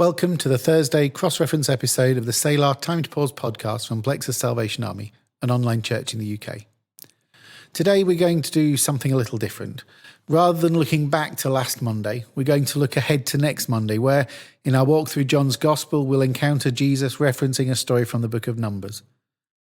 Welcome to the Thursday cross-reference episode of the Selah Time to Pause podcast from Plexus Salvation Army, an online church in the UK. Today we're going to do something a little different. Rather than looking back to last Monday, we're going to look ahead to next Monday, where in our walk through John's Gospel we'll encounter Jesus referencing a story from the book of Numbers.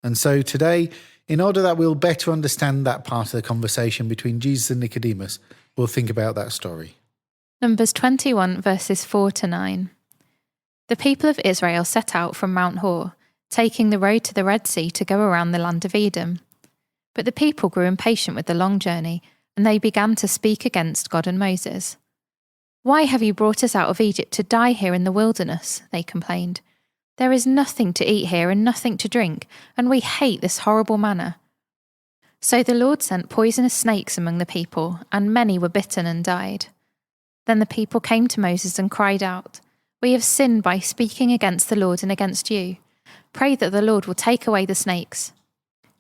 And so today, in order that we'll better understand that part of the conversation between Jesus and Nicodemus, we'll think about that story. Numbers 21 verses 4 to 9. The people of Israel set out from Mount Hor, taking the road to the Red Sea to go around the land of Edom. But the people grew impatient with the long journey, and they began to speak against God and Moses. "Why have you brought us out of Egypt to die here in the wilderness?" they complained. "There is nothing to eat here and nothing to drink, and we hate this horrible manna." So the Lord sent poisonous snakes among the people, and many were bitten and died. Then the people came to Moses and cried out, "We have sinned by speaking against the Lord and against you. Pray that the Lord will take away the snakes."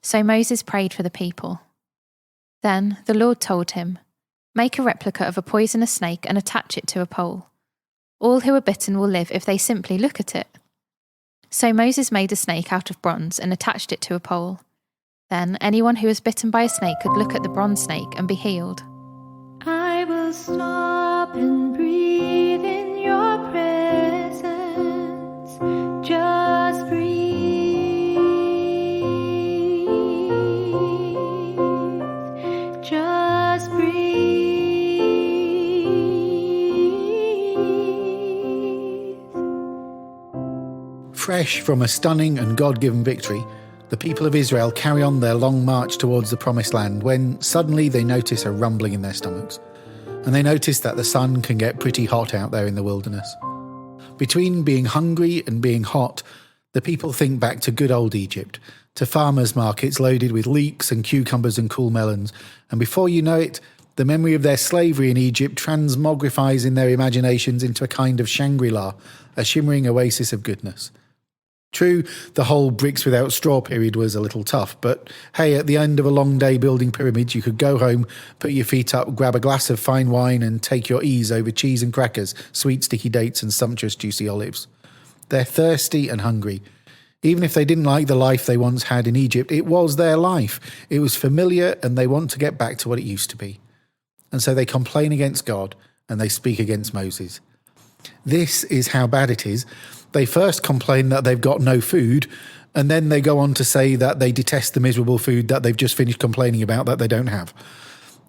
So Moses prayed for the people. Then the Lord told him, "Make a replica of a poisonous snake and attach it to a pole. All who are bitten will live if they simply look at it." So Moses made a snake out of bronze and attached it to a pole. Then anyone who was bitten by a snake could look at the bronze snake and be healed. I will stop and breathe in your presence. Just breathe. Just breathe. Fresh from a stunning and God-given victory, the people of Israel carry on their long march towards the promised land when suddenly they notice a rumbling in their stomachs. And they notice that the sun can get pretty hot out there in the wilderness. Between being hungry and being hot, the people think back to good old Egypt, to farmers' markets loaded with leeks and cucumbers and cool melons. And before you know it, the memory of their slavery in Egypt transmogrifies in their imaginations into a kind of Shangri-La, a shimmering oasis of goodness. True, the whole bricks without straw period was a little tough, but hey, at the end of a long day building pyramids, you could go home, put your feet up, grab a glass of fine wine and take your ease over cheese and crackers, sweet sticky dates and sumptuous juicy olives. They're thirsty and hungry. Even if they didn't like the life they once had in Egypt, it was their life. It was familiar and they want to get back to what it used to be. And so they complain against God and they speak against Moses. This is how bad it is. They first complain that they've got no food, and then they go on to say that they detest the miserable food that they've just finished complaining about that they don't have.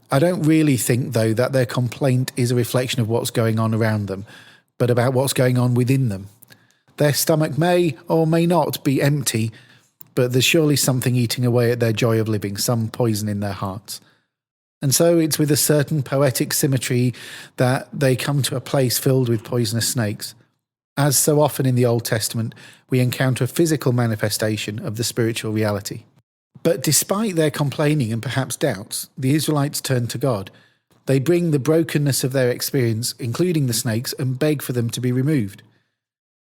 I don't really think, though, that their complaint is a reflection of what's going on around them, but about what's going on within them. Their stomach may or may not be empty, but there's surely something eating away at their joy of living, some poison in their hearts. And so it's with a certain poetic symmetry that they come to a place filled with poisonous snakes. As so often in the Old Testament, we encounter a physical manifestation of the spiritual reality. But despite their complaining and perhaps doubts, the Israelites turn to God. They bring the brokenness of their experience, including the snakes, and beg for them to be removed.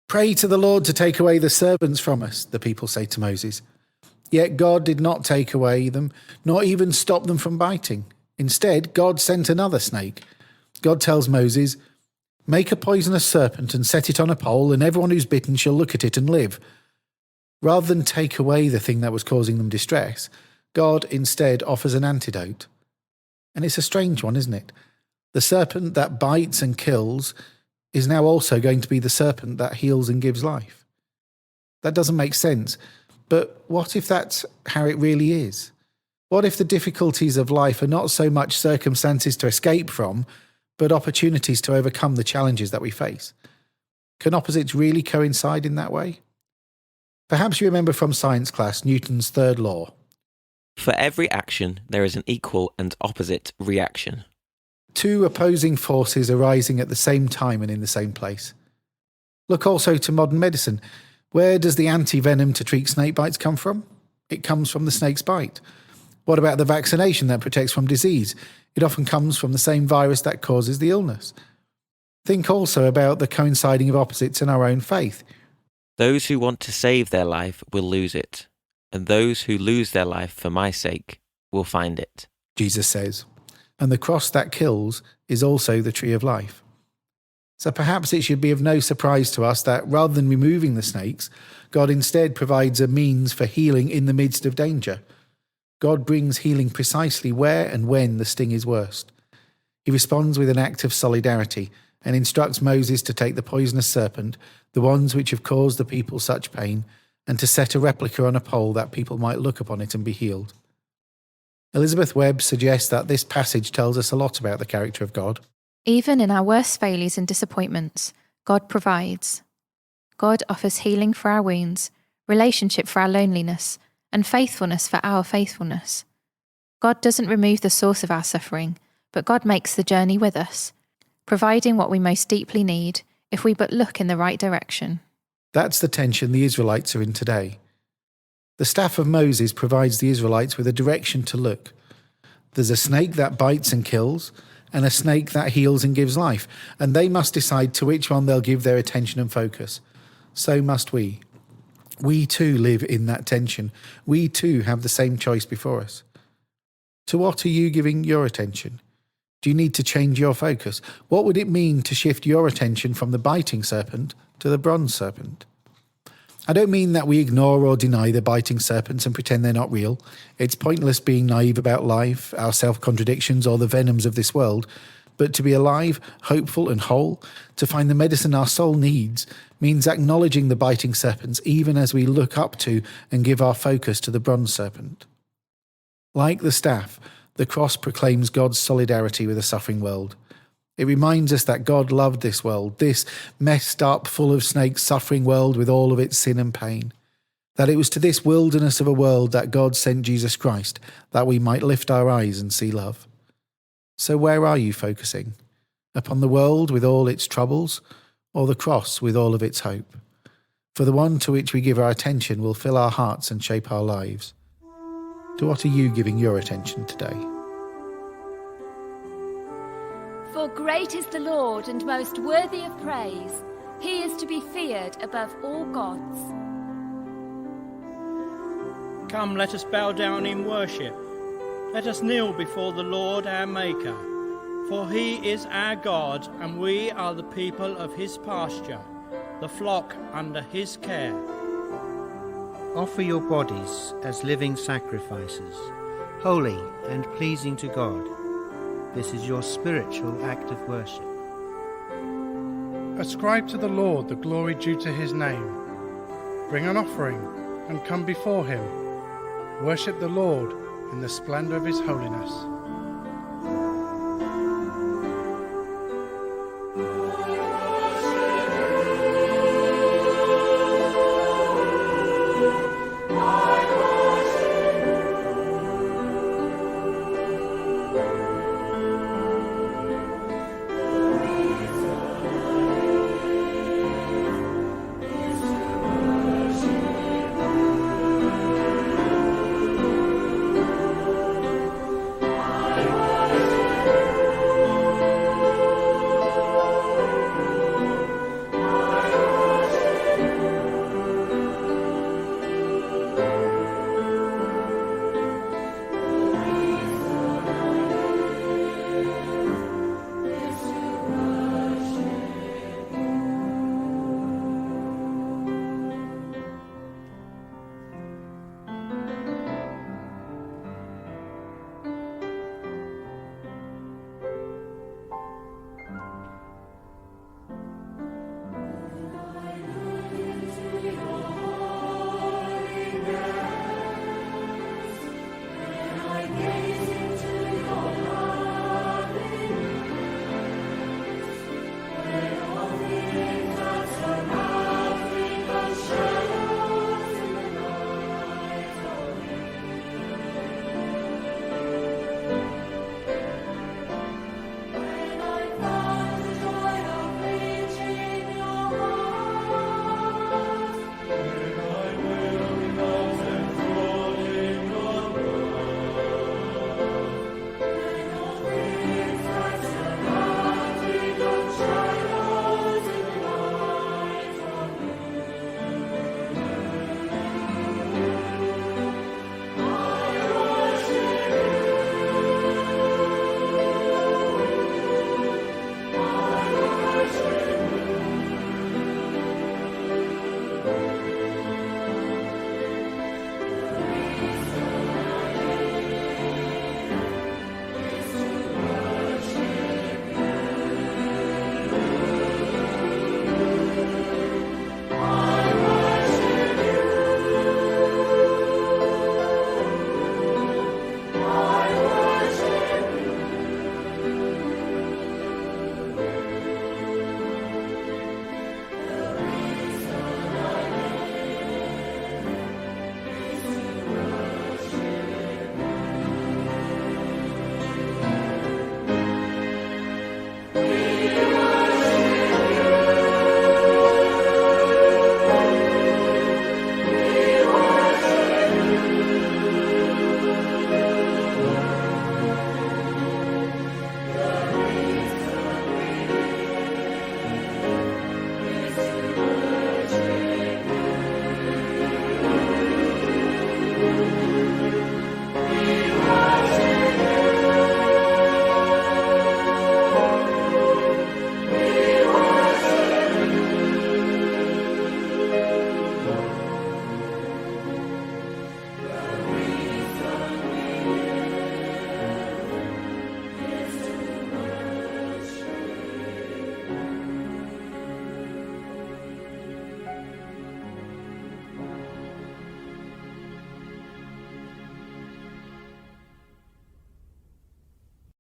"Pray to the Lord to take away the serpents from us," the people say to Moses. Yet God did not take away them, nor even stop them from biting. Instead, God sent another snake. God tells Moses, "Make a poisonous serpent and set it on a pole, and everyone who's bitten shall look at it and live." Rather than take away the thing that was causing them distress, God instead offers an antidote. And it's a strange one, isn't it? The serpent that bites and kills is now also going to be the serpent that heals and gives life. That doesn't make sense, but what if that's how it really is? What if the difficulties of life are not so much circumstances to escape from, but opportunities to overcome the challenges that we face? Can opposites really coincide in that way? Perhaps you remember from science class Newton's third law. For every action, there is an equal and opposite reaction. Two opposing forces arising at the same time and in the same place. Look also to modern medicine. Where does the anti-venom to treat snake bites come from? It comes from the snake's bite. What about the vaccination that protects from disease? It often comes from the same virus that causes the illness. Think also about the coinciding of opposites in our own faith. Those who want to save their life will lose it, and those who lose their life for my sake will find it. Jesus says, and the cross that kills is also the tree of life. So perhaps it should be of no surprise to us that rather than removing the snakes, God instead provides a means for healing in the midst of danger. God brings healing precisely where and when the sting is worst. He responds with an act of solidarity and instructs Moses to take the poisonous serpent, the ones which have caused the people such pain, and to set a replica on a pole that people might look upon it and be healed. Elizabeth Webb suggests that this passage tells us a lot about the character of God. Even in our worst failures and disappointments, God provides. God offers healing for our wounds, relationship for our loneliness, and faithfulness for our faithfulness. God doesn't remove the source of our suffering, but God makes the journey with us, providing what we most deeply need if we but look in the right direction. That's the tension the Israelites are in today. The staff of Moses provides the Israelites with a direction to look. There's a snake that bites and kills, and a snake that heals and gives life, and they must decide to which one they'll give their attention and focus. So must we. We too live in that tension. We too have the same choice before us. To what are you giving your attention? Do you need to change your focus? What would it mean to shift your attention from the biting serpent to the bronze serpent? I don't mean that we ignore or deny the biting serpents and pretend they're not real. It's pointless being naive about life, our self-contradictions, or the venoms of this world. But to be alive, hopeful and whole, to find the medicine our soul needs, means acknowledging the biting serpents even as we look up to and give our focus to the bronze serpent. Like the staff, the cross proclaims God's solidarity with a suffering world. It reminds us that God loved this world, this messed up, full of snakes, suffering world with all of its sin and pain. That it was to this wilderness of a world that God sent Jesus Christ, that we might lift our eyes and see love. So where are you focusing? Upon the world with all its troubles, or the cross with all of its hope? For the one to which we give our attention will fill our hearts and shape our lives. To what are you giving your attention today? For great is the Lord and most worthy of praise. He is to be feared above all gods. Come, let us bow down in worship. Let us kneel before the Lord our Maker. For he is our God, and we are the people of his pasture, the flock under his care. Offer your bodies as living sacrifices, holy and pleasing to God. This is your spiritual act of worship. Ascribe to the Lord the glory due to his name. Bring an offering and come before him. Worship the Lord in the splendor of his holiness.